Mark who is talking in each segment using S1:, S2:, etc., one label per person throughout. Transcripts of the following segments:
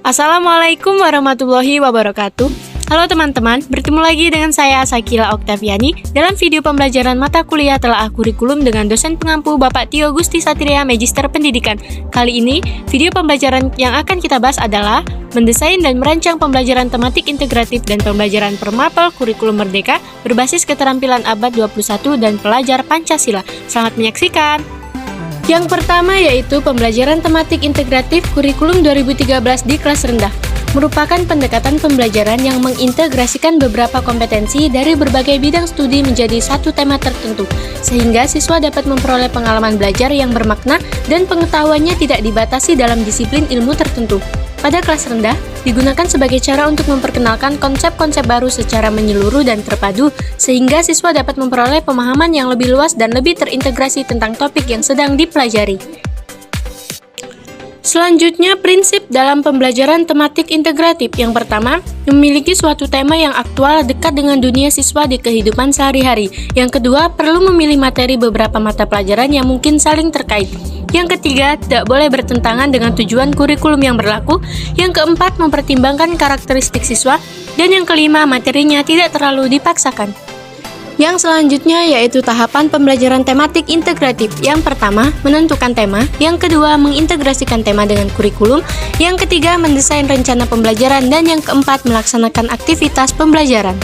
S1: Assalamualaikum warahmatullahi wabarakatuh. Halo teman-teman, bertemu lagi dengan saya Sakila Oktaviani dalam video pembelajaran mata kuliah telaah kurikulum dengan dosen pengampu Bapak Tio Gusti Satria Magister Pendidikan. Kali ini, video pembelajaran yang akan kita bahas adalah mendesain dan merancang pembelajaran tematik integratif dan pembelajaran permapel kurikulum merdeka berbasis keterampilan abad 21 dan pelajar Pancasila. Selamat menyaksikan! Yang pertama yaitu pembelajaran tematik integratif kurikulum 2013 di kelas rendah. Merupakan pendekatan pembelajaran yang mengintegrasikan beberapa kompetensi dari berbagai bidang studi menjadi satu tema tertentu, sehingga siswa dapat memperoleh pengalaman belajar yang bermakna dan pengetahuannya tidak dibatasi dalam disiplin ilmu tertentu. Pada kelas rendah, digunakan sebagai cara untuk memperkenalkan konsep-konsep baru secara menyeluruh dan terpadu, sehingga siswa dapat memperoleh pemahaman yang lebih luas dan lebih terintegrasi tentang topik yang sedang dipelajari. Selanjutnya, prinsip dalam pembelajaran tematik integratif. Yang pertama, memiliki suatu tema yang aktual dekat dengan dunia siswa di kehidupan sehari-hari. Yang kedua, perlu memilih materi beberapa mata pelajaran yang mungkin saling terkait. Yang ketiga, tidak boleh bertentangan dengan tujuan kurikulum yang berlaku. Yang keempat, mempertimbangkan karakteristik siswa. Dan yang kelima, materinya tidak terlalu dipaksakan. Yang selanjutnya yaitu tahapan pembelajaran tematik integratif. Yang pertama, menentukan tema. Yang kedua, mengintegrasikan tema dengan kurikulum. Yang ketiga, mendesain rencana pembelajaran. Dan yang keempat, melaksanakan aktivitas pembelajaran.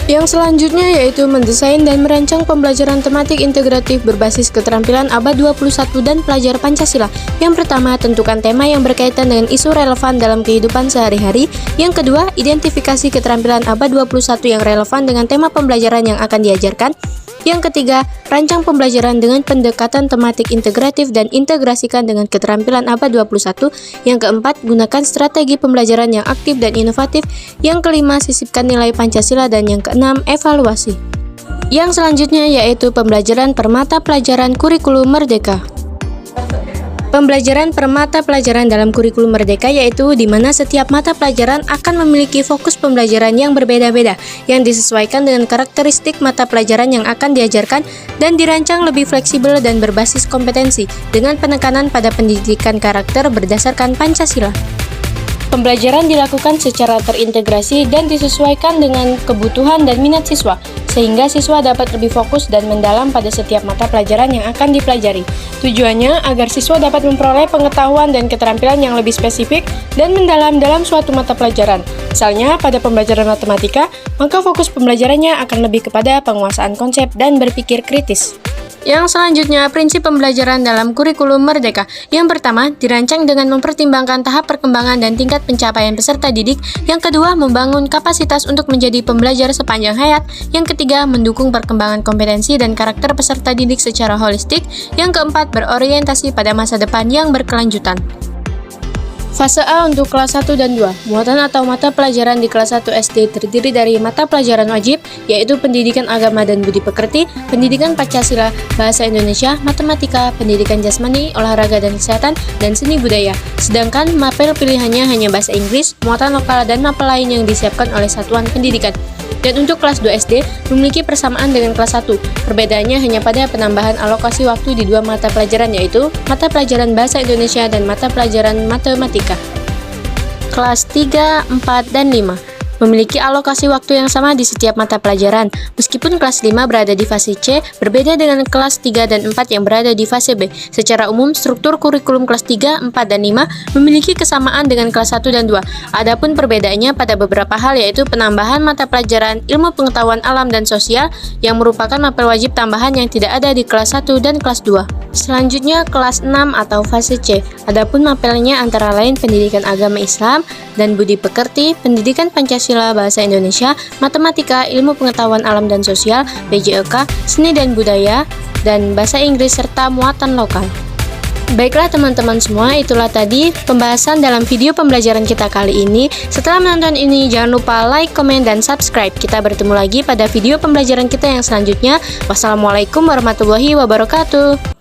S1: Yang selanjutnya yaitu mendesain dan merancang pembelajaran tematik integratif berbasis keterampilan abad 21 dan pelajar Pancasila. Yang pertama, tentukan tema yang berkaitan dengan isu relevan dalam kehidupan sehari-hari. Yang kedua, identifikasi keterampilan abad 21 yang relevan dengan tema pembelajaran yang akan diajarkan. Yang ketiga, rancang pembelajaran dengan pendekatan tematik integratif dan integrasikan dengan keterampilan abad 21. Yang keempat, gunakan strategi pembelajaran yang aktif dan inovatif. Yang kelima, sisipkan nilai Pancasila. Dan yang keenam, evaluasi. Yang selanjutnya yaitu pembelajaran permata pelajaran kurikulum merdeka. Pembelajaran permata pelajaran dalam kurikulum merdeka yaitu di mana setiap mata pelajaran akan memiliki fokus pembelajaran yang berbeda-beda yang disesuaikan dengan karakteristik mata pelajaran yang akan diajarkan dan dirancang lebih fleksibel dan berbasis kompetensi dengan penekanan pada pendidikan karakter berdasarkan Pancasila. Pembelajaran dilakukan secara terintegrasi dan disesuaikan dengan kebutuhan dan minat siswa, sehingga siswa dapat lebih fokus dan mendalam pada setiap mata pelajaran yang akan dipelajari. Tujuannya agar siswa dapat memperoleh pengetahuan dan keterampilan yang lebih spesifik dan mendalam dalam suatu mata pelajaran. Misalnya, pada pembelajaran matematika, maka fokus pembelajarannya akan lebih kepada penguasaan konsep dan berpikir kritis. Yang selanjutnya, prinsip pembelajaran dalam kurikulum merdeka. Yang pertama, dirancang dengan mempertimbangkan tahap perkembangan dan tingkat pencapaian peserta didik. Yang kedua, membangun kapasitas untuk menjadi pembelajar sepanjang hayat. Yang ketiga, mendukung perkembangan kompetensi dan karakter peserta didik secara holistik. Yang keempat, berorientasi pada masa depan yang berkelanjutan. Fase A untuk kelas 1 dan 2. Muatan atau mata pelajaran di kelas 1 SD terdiri dari mata pelajaran wajib, yaitu pendidikan agama dan budi pekerti, pendidikan Pancasila, bahasa Indonesia, matematika, pendidikan jasmani, olahraga dan kesehatan, dan seni budaya. Sedangkan mapel pilihannya hanya bahasa Inggris, muatan lokal, dan mapel lain yang disiapkan oleh satuan pendidikan. Dan untuk kelas 2 SD memiliki persamaan dengan kelas 1. Perbedaannya hanya pada penambahan alokasi waktu di dua mata pelajaran yaitu mata pelajaran bahasa Indonesia dan mata pelajaran matematika. Kelas 3, 4, dan 5 memiliki alokasi waktu yang sama di setiap mata pelajaran. Meskipun kelas 5 berada di fase C, berbeda dengan kelas 3 dan 4 yang berada di fase B. Secara umum, struktur kurikulum kelas 3, 4, dan 5 memiliki kesamaan dengan kelas 1 dan 2. Adapun perbedaannya pada beberapa hal yaitu penambahan mata pelajaran ilmu pengetahuan alam dan sosial yang merupakan mapel wajib tambahan yang tidak ada di kelas 1 dan kelas 2. Selanjutnya, kelas 6 atau fase C. Adapun mapelnya antara lain pendidikan agama Islam dan budi pekerti, pendidikan Pancasila, bahasa Indonesia, matematika, ilmu pengetahuan alam dan sosial, PJOK, seni dan budaya, dan bahasa Inggris serta muatan lokal. Baiklah teman-teman semua, itulah tadi pembahasan dalam video pembelajaran kita kali ini. Setelah menonton ini, jangan lupa like, komen, dan subscribe. Kita bertemu lagi pada video pembelajaran kita yang selanjutnya. Wassalamualaikum warahmatullahi wabarakatuh.